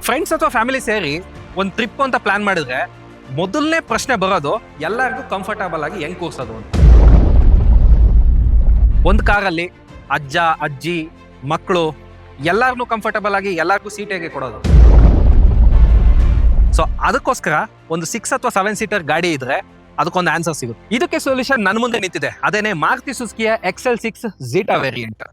Friends ಅಥವಾ family ಸೇರಿ ಒಂದು ಟ್ರಿಪ್ ಅಂತ ಪ್ಲಾನ್ ಮಾಡಿದ್ರೆ ಮೊದಲನೇ ಪ್ರಶ್ನೆ ಬರೋದು ಎಲ್ಲರಿಗೂ ಕಂಫರ್ಟಬಲ್ ಆಗಿ ಹೆಂಗ್ ಕೂರ್ಸೋದು ಅಂತ. ಒಂದು ಕಾರಲ್ಲಿ ಅಜ್ಜ ಅಜ್ಜಿ ಮಕ್ಕಳು ಎಲ್ಲಾರ್ನು ಕಂಫರ್ಟಬಲ್ ಆಗಿ ಎಲ್ಲರಿಗೂ ಸೀಟ್ ಹೇಗೆ ಕೊಡೋದು. ಸೊ ಅದಕ್ಕೋಸ್ಕರ ಒಂದು 6 ಅಥವಾ 7 ಸೀಟರ್ ಗಾಡಿ ಇದ್ರೆ ಅದಕ್ಕೊಂದು ಆನ್ಸರ್ ಸಿಗುತ್ತೆ. ಇದಕ್ಕೆ ಸೊಲ್ಯೂಷನ್ ನನ್ನ ಮುಂದೆ ನಿಂತಿದೆ, ಅದೇನೆ ಮಾರುತಿ ಸುಜುಕಿಯ XL6 ಝೀಟಾ ವೇರಿಯಂಟ್.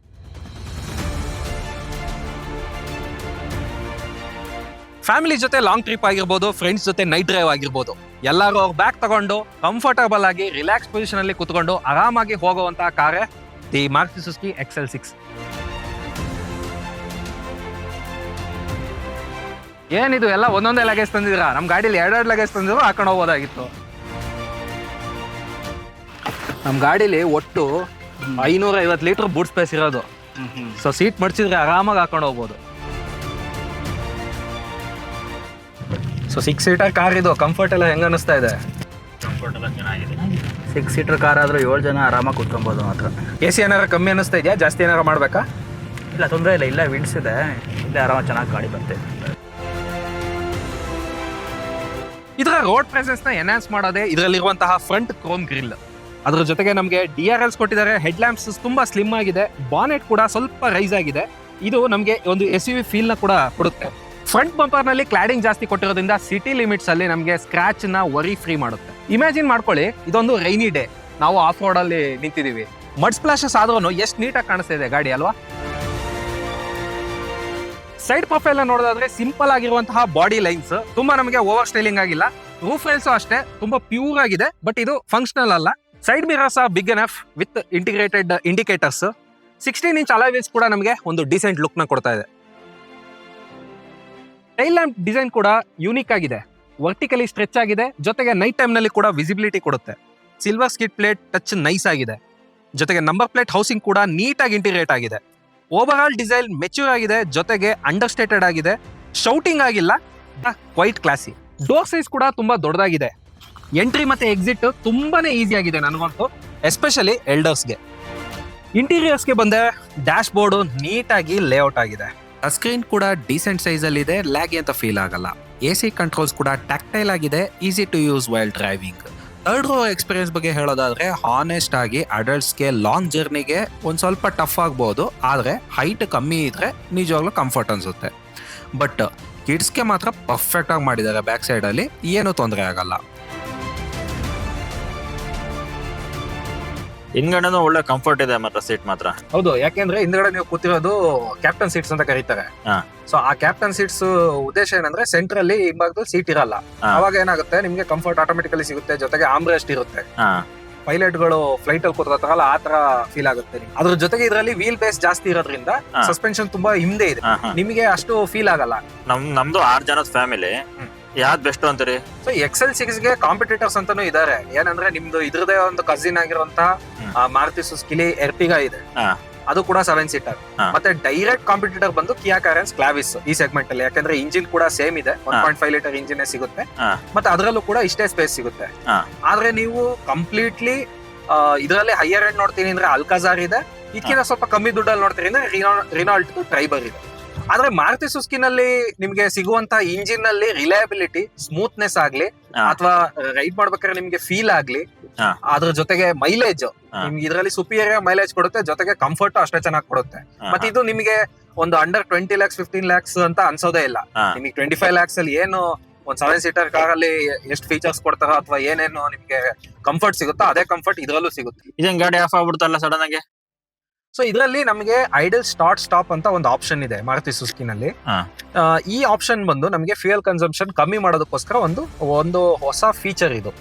ಫ್ಯಾಮಿಲಿ ಜೊತೆ ಲಾಂಗ್ ಟ್ರಿಪ್ ಆಗಿರ್ಬೋದು, ಫ್ರೆಂಡ್ಸ್ ಜೊತೆ ನೈಟ್ ಡ್ರೈವ್ ಆಗಿರ್ಬೋದು, ಎಲ್ಲರೂ ಅವ್ರ ಬ್ಯಾಗ್ ತಗೊಂಡು ಕಂಫರ್ಟಬಲ್ ಆಗಿ ರಿಲ್ಯಾಕ್ಸ್ ಪೊಸಿಷನ್ ಅಲ್ಲಿ ಕುತ್ಕೊಂಡು ಆರಾಮಾಗಿ ಹೋಗುವಂತಹ ಕಾರೇ ದಿ ಮಾರುತಿ ಸುಜುಕಿ XL6. ಏನಿದು ಎಲ್ಲ ಒಂದೊಂದೇ ಲಗೇಜ್ ತಂದಿದ್ದೀರಾ? ನಮ್ಮ ಗಾಡಿಲಿ 2 ಲಗೇಜ್ ತಂದಿದ್ರು ಹಾಕೊಂಡು ಹೋಗೋದಾಗಿತ್ತು. ನಮ್ಮ ಗಾಡಿಲಿ ಒಟ್ಟು 550 ಲೀಟರ್ ಬೂಟ್ ಸ್ಪೇಸ್ ಇರೋದು. ಸೊ ಸೀಟ್ ಮಡ್ಚಿದ್ರೆ ಆರಾಮಾಗಿ ಹಾಕೊಂಡು ಹೋಗ್ಬೋದು. ಸೊ 6 ಸೀಟರ್ ಕಾರ್ ಇದು. ಕಂಫರ್ಟ್ ಎಲ್ಲ ಹೆಂಗ ಅನಿಸ್ತಾ ಇದೆ? ಕಂಫರ್ಟ್ ಎಲ್ಲ ಚೆನ್ನಾಗಿದೆ. 6 ಸೀಟರ್ ಕಾರ್ ಆದ್ರೆ 7 ಜನ ಆರಾಮಾಗಿ ಕುತ್ಕೊಬೋದು ಮಾತ್ರ. AC ಏನಾರ ಕಮ್ಮಿ ಅನಿಸ್ತಾ ಇದೆಯಾ? ಜಾಸ್ತಿ ಏನಾರ ಮಾಡ್ಬೇಕಾ? ಇಲ್ಲ, ತೊಂದರೆ ಇಲ್ಲ. ಇಲ್ಲೇ ವಿಂಡ್ಸ್ ಇದೆ, ಇಲ್ಲೇ ಆರಾಮಾಗಿ ಚೆನ್ನಾಗಿ ಗಾಡಿ ಬರ್ತದೆ. ಇದರ ರೋಡ್ ಪ್ರೆಸೆನ್ಸ್ ನ ಎನ್ಹಾನ್ಸ್ ಮಾಡೋದೇ ಇದರಲ್ಲಿರುವಂತಹ ಫ್ರಂಟ್ ಕ್ರೋಮ್ ಗ್ರಿಲ್. ಅದ್ರ ಜೊತೆಗೆ ನಮಗೆ DRLs ಕೊಟ್ಟಿದ್ದಾರೆ. ಹೆಡ್ ಲ್ಯಾಂಪ್ಸ್ ತುಂಬಾ ಸ್ಲಿಮ್ ಆಗಿದೆ. ಬಾನೆಟ್ ಕೂಡ ಸ್ವಲ್ಪ ರೈಸ್ ಆಗಿದೆ. ಇದು ನಮಗೆ ಒಂದು SUV ಫೀಲ್ ನ ಕೂಡ ಕೊಡುತ್ತೆ. ಫ್ರಂಟ್ ಬಂಪರ್ ನಲ್ಲಿ ಕ್ಲಾಡಿಂಗ್ ಜಾಸ್ತಿ ಕೊಟ್ಟಿರೋದ್ರಿಂದ ಸಿಟಿ ಲಿಮಿಟ್ಸ್ ಅಲ್ಲಿ ನಮಗೆ ಸ್ಕ್ರಾಚ್ ನ ವರಿ ಫ್ರೀ ಮಾಡುತ್ತೆ. ಇಮ್ಯಾಜಿನ್ ಮಾಡ್ಕೊಳ್ಳಿ, ಇದೊಂದು ರೈನಿ ಡೇ, ನಾವು ಆಫ್ ರೋಡ್ ಅಲ್ಲಿ ನಿಂತಿದೀವಿ. ಮಡ್ ಸ್ಪ್ಲಾಶಸ್ ಆದ್ರೂ ಎಷ್ಟು ನೀಟಾಗಿ ಕಾಣಿಸ್ತಾ ಇದೆ ಗಾಡಿ ಅಲ್ವಾ? ಸೈಡ್ ಪ್ರೊಫೈಲ್ ನೋಡೋದಾದ್ರೆ ಸಿಂಪಲ್ ಆಗಿರುವಂತಹ ಬಾಡಿ ಲೈನ್ಸ್, ತುಂಬಾ ನಮಗೆ ಓವರ್ ಸ್ಟೈಲಿಂಗ್ ಆಗಿಲ್ಲ. ರೂಫ್ ರೈಲ್ಸ್ ಅಷ್ಟೇ ತುಂಬಾ ಪ್ಯೂರ್ ಆಗಿದೆ, ಬಟ್ ಇದು ಫಂಕ್ಷನಲ್ ಅಲ್ಲ. Side mirrors big enough with integrated indicators. 16 inch alloy wheels ಕೂಡ ನಮಗೆ ಒಂದು ಡಿಸೆಂಟ್ ಲುಕ್ ನ ಕೊಡ್ತಾ ಇದೆ. ಟೈಲ್ ಲ್ಯಾಂಪ್ ಡಿಸೈನ್ ಕೂಡ ಯೂನಿಕ್ ಆಗಿದೆ, ವರ್ಟಿಕಲಿ ಸ್ಟ್ರೆಚ್ ಆಗಿದೆ. ಜೊತೆಗೆ ನೈಟ್ ಟೈಮ್ ನಲ್ಲಿ ಕೂಡ ವಿಸಿಬಿಲಿಟಿ ಕೊಡುತ್ತೆ. Silver skid plate touch nice ಆಗಿದೆ. ಜೊತೆಗೆ ನಂಬರ್ ಪ್ಲೇಟ್ ಹೌಸಿಂಗ್ ಕೂಡ ನೀಟಾಗಿ ಇಂಟಿಗ್ರೇಟ್ ಆಗಿದೆ. ಓವರ್ ಆಲ್ ಡಿಸೈನ್ ಮೆಚ್ಯೂರ್ ಆಗಿದೆ, ಜೊತೆಗೆ ಅಂಡರ್ಸ್ಟೇಟೆಡ್ ಆಗಿದೆ. ಶೌಟಿಂಗ್ ಆಗಿಲ್ಲ, ಕ್ವೈಟ್ ಕ್ಲಾಸಿ. ಡೋರ್ ಸೈಜ್ ಕೂಡ ತುಂಬಾ ದೊಡ್ಡದಾಗಿದೆ. ಎಂಟ್ರಿ ಮತ್ತೆ ಎಕ್ಸಿಟ್ ತುಂಬಾನೇ ಈಸಿ ಆಗಿದೆ ನನಗಂತೂ, ಎಸ್ಪೆಷಲಿ ಎಲ್ಡರ್ಸ್ಗೆ. ಇಂಟೀರಿಯರ್ಸ್ಗೆ ಬಂದೆ, ಡ್ಯಾಶ್ ಬೋರ್ಡ್ ನೀಟಾಗಿ ಲೇಔಟ್ ಆಗಿದೆ. ಸ್ಕ್ರೀನ್ ಕೂಡ ಡೀಸೆಂಟ್ ಸೈಜ್ ಅಲ್ಲಿ ಇದೆ, ಲ್ಯಾಗಿ ಅಂತ ಫೀಲ್ ಆಗಲ್ಲ. AC ಕಂಟ್ರೋಲ್ಸ್ ಕೂಡ ಟ್ಯಾಕ್ಟೈಲ್ ಆಗಿದೆ, easy to use while driving. Third row experience ಬಗ್ಗೆ ಹೇಳೋದಾದ್ರೆ, ಹಾನೆಸ್ಟ್ ಆಗಿ ಅಡಲ್ಟ್ಸ್ಗೆ ಲಾಂಗ್ ಜರ್ನಿಗೆ ಒಂದ್ ಸ್ವಲ್ಪ ಟಫ್ ಆಗ್ಬೋದು, ಆದ್ರೆ ಹೈಟ್ ಕಮ್ಮಿ ಇದ್ರೆ ನಿಜವಾಗ್ಲೂ ಕಂಫರ್ಟ್ ಅನ್ಸುತ್ತೆ. ಬಟ್ ಕಿಡ್ಸ್ಗೆ ಮಾತ್ರ ಪರ್ಫೆಕ್ಟ್ ಆಗಿ ಮಾಡಿದ್ದಾರೆ. ಬ್ಯಾಕ್ ಸೈಡ್ ಅಲ್ಲಿ ಏನು ತೊಂದರೆ ಆಗಲ್ಲ. ಹಿಂದ್ಗಡೆನೂ ಒಳ್ಳೆ ಕಂಫರ್ಟ್ ಇದೆ ಮಾತ್ರ, ಸೀಟ್ ಮಾತ್ರ. ಹೌದು, ಯಾಕೆಂದ್ರೆ ಹಿಂದ್ಗಡೆ ನೀವು ಕೂತಿರೋದು ಕ್ಯಾಪ್ಟನ್ ಸೀಟ್ಸ್ ಅಂತ ಕರೀತಾರೆ. ಸೊ ಆ ಕ್ಯಾಪ್ಟನ್ ಸೀಟ್ಸ್ ಉದ್ದೇಶ ಏನಂದ್ರೆ ಸೆಂಟರ್ ಅಲ್ಲಿ ಹಿಂಭಾಗದಲ್ಲಿ ಸೀಟ್ ಇರಲ್ಲ. ಅವಾಗ ಏನಾಗುತ್ತೆ, ನಿಮ್ಗೆ ಕಂಫರ್ಟ್ ಆಟೋಮೆಟಿಕಲಿ ಸಿಗುತ್ತೆ. ಜೊತೆಗೆ ಆರ್ಮ್ರೆಸ್ಟ್ ಇರುತ್ತೆ. ಪೈಲಟ್ ಗಳು ಫ್ಲೈಟ್ ಅಲ್ಲಿ ಕೂತ್ಕೊತಾರಲ್ಲ, ಆ ತರ ಫೀಲ್ ಆಗುತ್ತೆ. ಅದ್ರ ಜೊತೆಗೆ ಇದರಲ್ಲಿ ವೀಲ್ ಬೇಸ್ ಜಾಸ್ತಿ ಇರೋದ್ರಿಂದ ಸಸ್ಪೆನ್ಷನ್ ತುಂಬಾ ಹಿಂದೆ ಇದೆ, ನಿಮಗೆ ಅಷ್ಟು ಫೀಲ್ ಆಗಲ್ಲ. ನಮ್ದು 6 ಜನದ ಫ್ಯಾಮಿಲಿ, ಯಾವ್ದು ಬೆಸ್ಟ್ ಅಂತೀರಿ? ಸೊ XL6 ಗೆ ಕಾಂಪಿಟೇಟರ್ಸ್ ಅಂತಾನು ಇದಾರೆ. ಏನಂದ್ರೆ ನಿಮ್ದು ಇದ್ರದೇ ಒಂದು ಕಸಿನ್ ಆಗಿರುವಂತ ಮಾರುತಿ ಸುಜುಕಿಲಿ ಎರ್ಟಿಗಾ ಇದೆ, ಅದು ಕೂಡ 7 ಸೀಟರ್. ಮತ್ತೆ ಡೈರೆಕ್ಟ್ ಕಾಂಪಿಟೇಟರ್ ಬಂದು ಕಿಯಾ ಕ್ಯಾರೆನ್ಸ್ ಕ್ಲಾವಿಸ್ ಈ ಸೆಗ್ಮೆಂಟ್ ಅಲ್ಲಿ. ಯಾಕಂದ್ರೆ ಇಂಜಿನ್ ಕೂಡ ಸೇಮ್ ಇದೆ, 1.5 ಲೀಟರ್ ಇಂಜಿನ್ ಸಿಗುತ್ತೆ. ಮತ್ತೆ ಅದರಲ್ಲೂ ಕೂಡ ಇಷ್ಟೇ ಸ್ಪೇಸ್ ಸಿಗುತ್ತೆ. ಆದ್ರೆ ನೀವು ಕಂಪ್ಲೀಟ್ಲಿ ಇದರಲ್ಲಿ ಹೈಯರ್ ಎಂಡ್ ನೋಡ್ತೀನಿ ಅಂದ್ರೆ ಅಲ್ಕಾಜಾರ್ ಇದೆ. ಇದಕ್ಕಿಂತ ಸ್ವಲ್ಪ ಕಮ್ಮಿ ದುಡ್ಡಲ್ಲಿ ನೋಡ್ತೀನಿ ಅಂದ್ರೆ ರಿನಾಲ್ಟ್ ಟ್ರೈಬರ್ ಇದೆ. ಆದ್ರೆ ಮಾರುತಿ ಸುಜುಕಿನಲ್ಲಿ ನಿಮ್ಗೆ ಸಿಗುವಂತ ಇಂಜಿನ್ ನಲ್ಲಿ ರಿಲಯಬಿಲಿಟಿ, ಸ್ಮೂತ್ನೆಸ್ ಆಗ್ಲಿ, ಅಥವಾ ರೈಡ್ ಮಾಡ್ಬೇಕಾದ್ರೆ ನಿಮ್ಗೆ ಫೀಲ್ ಆಗ್ಲಿ, ಅದ್ರ ಜೊತೆಗೆ ಮೈಲೇಜ್ ನಿಮ್ಗೆ ಇದರಲ್ಲಿ ಸುಪೀರಿಯರ್ ಮೈಲೇಜ್ ಕೊಡುತ್ತೆ. ಜೊತೆಗೆ ಕಂಫರ್ಟ್ ಅಷ್ಟೇ ಚೆನ್ನಾಗಿ ಕೊಡುತ್ತೆ. ಮತ್ತೆ ಇದು ನಿಮಗೆ ಒಂದು ಅಂಡರ್ 20 lakhs 15 lakhs ಅಂತ ಅನ್ಸೋದೇ ಇಲ್ಲ. ನಿಮಗೆ 25 lakhs ಅಲ್ಲಿ ಏನು ಒಂದ್ 7 ಸೀಟರ್ ಕಾರ್ ಅಲ್ಲಿ ಎಷ್ಟು ಫೀಚರ್ಸ್ ಕೊಡ್ತಾರೋ ಅಥವಾ ಏನೇನು ನಿಮ್ಗೆ ಕಂಫರ್ಟ್ ಸಿಗುತ್ತೋ ಅದೇ ಕಂಫರ್ಟ್ ಇದರಲ್ಲೂ ಸಿಗುತ್ತೆ. ಇದೇನ್ ಗಾಡಿ ಆಫ್ ಆಗ್ಬಿಡ್ತಲ್ಲ ಸಡನ್ ಆಗಿ? ಸೊ ಇದರಲ್ಲಿ ನಮಗೆ ಐಡಲ್ ಸ್ಟಾರ್ಟ್ ಸ್ಟಾಪ್ ಅಂತ ಒಂದು ಆಪ್ಷನ್ ಇದೆ ಮಾರುತಿ ಸುಜುಕಿನಲ್ಲಿ. ಈ ಆಪ್ಷನ್ ಬಂದು ನಮಗೆ ಫ್ಯೂಯಲ್ ಕನ್ಸಂಪ್ಷನ್ ಕಮ್ಮಿ ಮಾಡೋದಕ್ಕೋಸ್ಕರ ಒಂದು ಹೊಸ ಫೀಚರ್ ಇದು.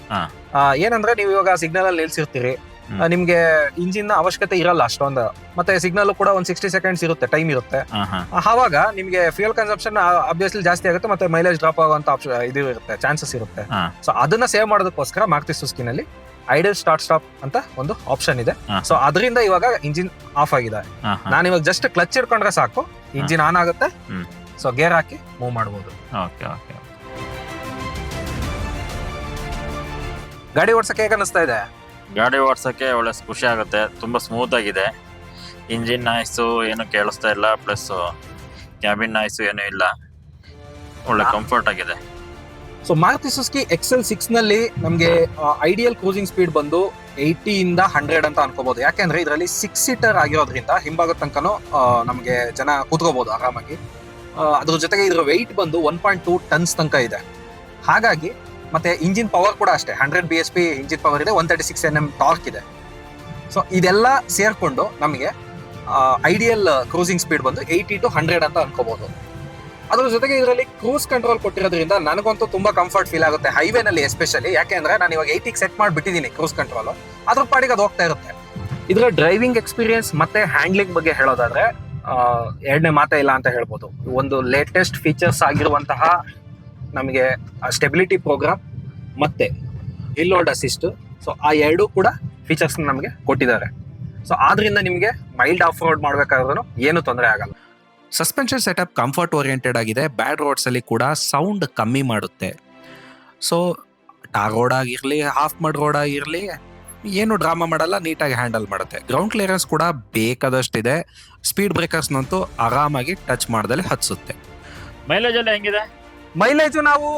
ಏನಂದ್ರೆ ನೀವು ಇವಾಗ ಸಿಗ್ನಲ್ ಅಲ್ಲಿ ನಿಲ್ಸಿರ್ತೀರಿ, ನಿಮ್ಗೆ ಇಂಜಿನ್ ಅವಶ್ಯಕತೆ ಇರಲ್ಲ ಅಷ್ಟೊಂದು. ಮತ್ತೆ ಸಿಗ್ನಲ್ ಕೂಡ ಒಂದು 60 ಸೆಕೆಂಡ್ಸ್ ಇರುತ್ತೆ, ಟೈಮ್ ಇರುತ್ತೆ. ಆವಾಗ ನಿಮ್ಗೆ ಫ್ಯೂಯಲ್ ಕನ್ಸಂಪ್ಷನ್ ಅಬ್ವಿಯಸ್ಲಿ ಜಾಸ್ತಿ ಆಗುತ್ತೆ, ಮತ್ತೆ ಮೈಲೇಜ್ ಡ್ರಾಪ್ ಆಗುವಂತ ಇದು ಇರುತ್ತೆ, ಚಾನ್ಸಸ್ ಇರುತ್ತೆ. ಸೊ ಅದನ್ನ ಸೇವ್ ಮಾಡೋದಕ್ಕೋಸ್ಕರ ಮಾರುತಿ ಸುಜುಕಿನಲ್ಲಿ ಐಡಲ್ ಸ್ಟಾರ್ಟ್ ಸ್ಟಾಪ್ ಅಂತ ಒಂದು ಆಪ್ಷನ್ ಇದೆ. ಸೊ ಅದರಿಂದ ಇವಾಗ ಇಂಜಿನ್ ಆಫ್ ಆಗಿದೆ. ನಾನು ಇವಾಗ ಜಸ್ಟ್ ಕ್ಲಚ್ ಹಿಡ್ಕೊಂಡ್ರೆ ಸಾಕು, ಇಂಜಿನ್ ಆನ್ ಆಗುತ್ತೆ. ಸೊ ಗೇರ್ ಹಾಕಿ ಮೂವ್ ಮಾಡಬಹುದು. ಗಾಡಿ ಓಡಿಸಕ್ಕೆ ಹೇಗೆ ಅನಿಸ್ತಾ ಇದೆ? ಗಾಡಿ ಓಡಿಸಕ್ಕೆ ಒಳ್ಳೆ ಖುಷಿ ಆಗುತ್ತೆ, ತುಂಬಾ ಸ್ಮೂತ್ ಆಗಿದೆ. ಇಂಜಿನ್ ನಾಯ್ಸು ಏನು ಕೇಳಿಸ್ತಾ ಇಲ್ಲ, ಪ್ಲಸ್ ಕ್ಯಾಬಿನ್ ನಾಯ್ಸು ಏನೂ ಇಲ್ಲ. ಒಳ್ಳೆ ಕಂಫರ್ಟ್ ಆಗಿದೆ. ಸೊ ಮಾರುತಿ ಸುಜುಕಿ XL6 ನಲ್ಲಿ ನಮಗೆ ಐಡಿಯಲ್ ಕ್ರೂಸಿಂಗ್ ಸ್ಪೀಡ್ ಬಂದು 80 ಇಂದ 100 ಅಂತ ಅನ್ಕೋಬಹುದು. ಯಾಕೆಂದ್ರೆ ಇದರಲ್ಲಿ 6 ಸೀಟರ್ ಆಗಿರೋದ್ರಿಂದ ಹಿಂಭಾಗದ ತನಕನೂ ನಮಗೆ ಜನ ಕೂತ್ಕೋಬಹುದು ಆರಾಮಾಗಿ. ಅದ್ರ ಜೊತೆಗೆ ಇದರ ವೆಯ್ಟ್ ಬಂದು 1.2 ಟನ್ಸ್ ತನಕ ಇದೆ. ಹಾಗಾಗಿ ಮತ್ತೆ ಇಂಜಿನ್ ಪವರ್ ಕೂಡ ಅಷ್ಟೇ 100 BHP ಇಂಜಿನ್ ಪವರ್ ಇದೆ, 136 Nm ಟಾರ್ಕ್ ಇದೆ. ಸೊ ಇದೆಲ್ಲ ಸೇರ್ಕೊಂಡು ನಮಗೆ ಐಡಿಯಲ್ ಕ್ರೂಸಿಂಗ್ ಸ್ಪೀಡ್ ಬಂದು 80 to 100 ಅಂತ ಅನ್ಕೋಬಹುದು. ಅದ್ರ ಜೊತೆಗೆ ಇದರಲ್ಲಿ ಕ್ರೂಸ್ ಕಂಟ್ರೋಲ್ ಕೊಟ್ಟಿರೋದ್ರಿಂದ ನನಗಂತೂ ತುಂಬಾ ಕಂಫರ್ಟ್ ಫೀಲ್ ಆಗುತ್ತೆ ಹೈವೇನಲ್ಲಿ ಎಸ್ಪೆಷಲಿ. ಯಾಕೆಂದ್ರೆ ನಾನು ಇವಾಗ 80 ಸೆಟ್ ಮಾಡಿಬಿಟ್ಟಿದ್ದೀನಿ ಕ್ರೂಸ್ ಕಂಟ್ರೋಲ್, ಅದ್ರ ಪಾಡಿಗೆ ಅದು ಹೋಗ್ತಾ ಇರುತ್ತೆ. ಇದರ ಡ್ರೈವಿಂಗ್ ಎಕ್ಸ್ಪೀರಿಯನ್ಸ್ ಮತ್ತೆ ಹ್ಯಾಂಡ್ಲಿಂಗ್ ಬಗ್ಗೆ ಹೇಳೋದಾದ್ರೆ ಎರಡನೇ ಮಾತೇ ಇಲ್ಲ ಅಂತ ಹೇಳ್ಬೋದು. ಒಂದು ಲೇಟೆಸ್ಟ್ ಫೀಚರ್ಸ್ ಆಗಿರುವಂತಹ ನಮಗೆ ಸ್ಟೆಬಿಲಿಟಿ ಪ್ರೋಗ್ರಾಮ್ ಮತ್ತೆ ಹಿಲ್ ಹೋಲ್ಡ್ ಅಸಿಸ್ಟ್, ಸೊ ಆ ಎರಡೂ ಕೂಡ ಫೀಚರ್ಸ್ ನಮಗೆ ಕೊಟ್ಟಿದ್ದಾರೆ. ಸೊ ಆದ್ರಿಂದ ನಿಮಗೆ ಮೈಲ್ಡ್ ಆಫ್ ರೋಡ್ ಮಾಡ್ಬೇಕಾದ್ರೂ ಏನು ತೊಂದರೆ ಆಗಲ್ಲ. ಸಸ್ಪೆನ್ಷನ್ ಸೆಟಪ್ ಕಂಫರ್ಟ್ ಓರಿಯೆಂಟೆಡ್ ಆಗಿದೆ. ಬ್ಯಾಡ್ ರೋಡ್ಸಲ್ಲಿ ಕೂಡ ಸೌಂಡ್ ಕಮ್ಮಿ ಮಾಡುತ್ತೆ. ಸೊ ಟಾರ್ ರೋಡ್ ಆಗಿರಲಿ, ಹಾಫ್ ಮಡ್ ರೋಡ್ ಆಗಿರಲಿ, ಏನು ಡ್ರಾಮಾ ಮಾಡಲ್ಲ, ನೀಟಾಗಿ ಹ್ಯಾಂಡಲ್ ಮಾಡುತ್ತೆ. ಗ್ರೌಂಡ್ ಕ್ಲಿಯರೆನ್ಸ್ ಕೂಡ ಬೇಕಾದಷ್ಟಿದೆ. ಸ್ಪೀಡ್ ಬ್ರೇಕರ್ಸ್ನಂತೂ ಆರಾಮಾಗಿ ಟಚ್ ಮಾಡ್ದಲ್ಲಿ ಹತ್ಸುತ್ತೆ. ಮೈಲೇಜ್ ಎಲ್ಲ ಹೆಂಗಿದೆ? ಮೈಲೇಜ್ ನಾವು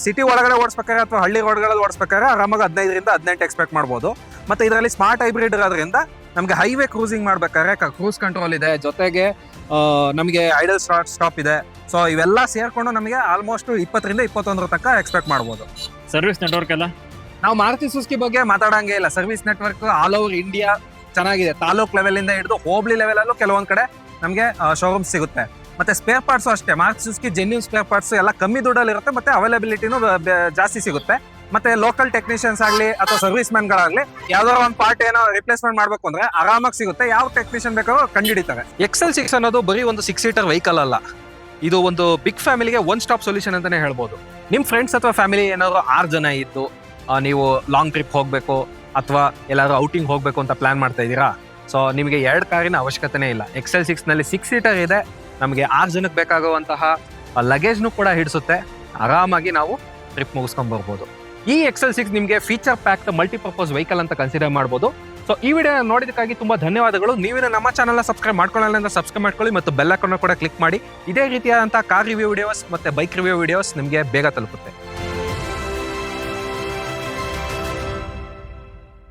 ಸಿಟಿ ಒಳಗಡೆ ಓಡಿಸ್ಬೇಕಾದ್ರೆ ಅಥವಾ ಹಳ್ಳಿ ರೋಡ್ಗಳಲ್ಲಿ ಓಡಿಸ್ಬೇಕಾದ್ರೆ ಆರಾಮಾಗಿ 15 ರಿಂದ 18 ಎಕ್ಸ್ಪೆಕ್ಟ್ ಮಾಡ್ಬೋದು. ಮತ್ತೆ ಇದರಲ್ಲಿ ಸ್ಮಾರ್ಟ್ ಹೈಬ್ರಿಡ್ ಇರೋದ್ರಿಂದ ನಮಗೆ ಹೈವೇ ಕ್ರೂಸಿಂಗ್ ಮಾಡ್ಬೇಕಾದ್ರೆ ಕ್ರೂಸ್ ಕಂಟ್ರೋಲ್ ಇದೆ, ಜೊತೆಗೆ ನಮಗೆ ಐಡಲ್ ಸ್ಟಾಪ್ ಇದೆ. ಸೊ ಇವೆಲ್ಲ ಸೇರ್ಕೊಂಡು ನಮಗೆ ಆಲ್ಮೋಸ್ಟ್ 20 ರಿಂದ 21 ತನಕ ಎಕ್ಸ್ಪೆಕ್ಟ್ ಮಾಡ್ಬೋದು. ಸರ್ವಿಸ್ ನೆಟ್ವರ್ಕ್ ಎಲ್ಲ ನಾವು ಮಾರುತಿ ಸುಜುಕಿ ಬಗ್ಗೆ ಮಾತಾಡಂಗೆ ಇಲ್ಲ. Service network all over India ಚೆನ್ನಾಗಿದೆ. ತಾಲೂಕ್ ಲೆವೆಲ್ ಇಂದ ಹಿಡಿದು ಹೋಬಳಿ ಲೆವೆಲ್ ಅಲ್ಲೂ ಕೆಲವೊಂದ್ ಕಡೆ ನಮಗೆ ಶೋರೂಮ್ ಸಿಗುತ್ತೆ. ಮತ್ತೆ ಸ್ಪೇರ್ ಪಾರ್ಟ್ಸ್ ಅಷ್ಟೇ, Maruti Suzuki genuine spare parts ಎಲ್ಲ ಕಮ್ಮಿ ದುಡ್ಡಲ್ಲಿ ಇರುತ್ತೆ. ಮತ್ತೆ ಅವೈಲಬಿಲಿಟಿನೂ ಜಾಸ್ತಿ ಸಿಗುತ್ತೆ. ಮತ್ತೆ ಲೋಕಲ್ ಟೆಕ್ನಿಷಿಯನ್ಸ್ ಆಗ್ಲಿ ಅಥವಾ ಸರ್ವಿಸ್ ಮ್ಯಾನ್ಗಳಾಗ್ಲಿ ಯಾವ್ದಾದ್ರು ಒಂದು ಪಾರ್ಟ್ ಏನೋ ರಿಪ್ಲೇಸ್ಮೆಂಟ್ ಮಾಡ್ಬೇಕು ಅಂದ್ರೆ ಆರಾಮಾಗಿ ಸಿಗುತ್ತೆ. ಯಾವ ಟೆಕ್ನಿಷಿಯನ್ ಬೇಕಾದ್ರೂ ಕಂಡುಹಿಡಿತಾರೆ. XL6 ಅನ್ನೋದು ಬರೀ ಒಂದು 6 ಸೀಟರ್ ವೆಹಿಕಲ್ ಅಲ್ಲ, ಇದು ಒಂದು ಬಿಗ್ ಫ್ಯಾಮಿಲಿಗೆ ಒನ್ ಸ್ಟಾಪ್ ಸೊಲ್ಯೂಷನ್ ಅಂತಾನೆ ಹೇಳ್ಬೋದು. ನಿಮ್ ಫ್ರೆಂಡ್ಸ್ ಅಥವಾ ಫ್ಯಾಮಿಲಿ ಏನಾದ್ರು 6 ಜನ ಇದ್ದು ನೀವು ಲಾಂಗ್ ಟ್ರಿಪ್ ಹೋಗ್ಬೇಕು ಅಥವಾ ಎಲ್ಲಾದ್ರೂ ಔಟಿಂಗ್ ಹೋಗ್ಬೇಕು ಅಂತ ಪ್ಲಾನ್ ಮಾಡ್ತಾ ಇದ್ದೀರಾ, ಸೊ ನಿಮಗೆ 2 ಕಾರಿನ ಅವಶ್ಯಕತೆನೇ ಇಲ್ಲ. XL6 ನಲ್ಲಿ 6 ಸೀಟರ್ ಇದೆ. ನಮಗೆ 6 ಜನಕ್ಕೆ ಬೇಕಾಗುವಂತಹ ಲಗೇಜ್ನು ಕೂಡ ಹಿಡಿಸುತ್ತೆ. ಆರಾಮಾಗಿ ನಾವು ಟ್ರಿಪ್ ಮುಗಿಸ್ಕೊಂಡ್ ಬರ್ಬೋದು. ಈ XL6 ನಿಮಗೆ ಫೀಚರ್ ಪ್ಯಾಕ್ಡ್ ಮಲ್ಟಿಪರ್ಪಸ್ ವೆಹಿಕಲ್ ಅಂತ ಕನ್ಸಿಡರ್ ಮಾಡ್ಬೋದು. ಸೊ ಈ ವಿಡಿಯೋ ನೋಡಿದಕ್ಕಾಗಿ ತುಂಬಾ ಧನ್ಯವಾದಗಳು. ನೀವೇನು ನಮ್ಮ ಚಾನಲ್ನ ಸಬ್ಸ್ಕ್ರೈಬ್ ಮಾಡ್ಕೊಳ್ಳಲ್ಲ ಅಂದ್ರೆ ಸಬ್ಸ್ಕ್ರೈಬ್ ಮಾಡ್ಕೊಳ್ಳಿ ಮತ್ತು ಬೆಲ್ ಐಕಾನ್ ಕೂಡ ಕ್ಲಿಕ್ ಮಾಡಿ. ಇದೇ ರೀತಿಯಾದಂತಹ ಕಾರ್ ರಿವ್ಯೂ ವಿಡಿಯೋಸ್ ಮತ್ತೆ ಬೈಕ್ ರಿವ್ಯೂ ವಿಡಿಯೋಸ್ ನಿಮಗೆ ಬೇಗ ತಲುಪುತ್ತೆ.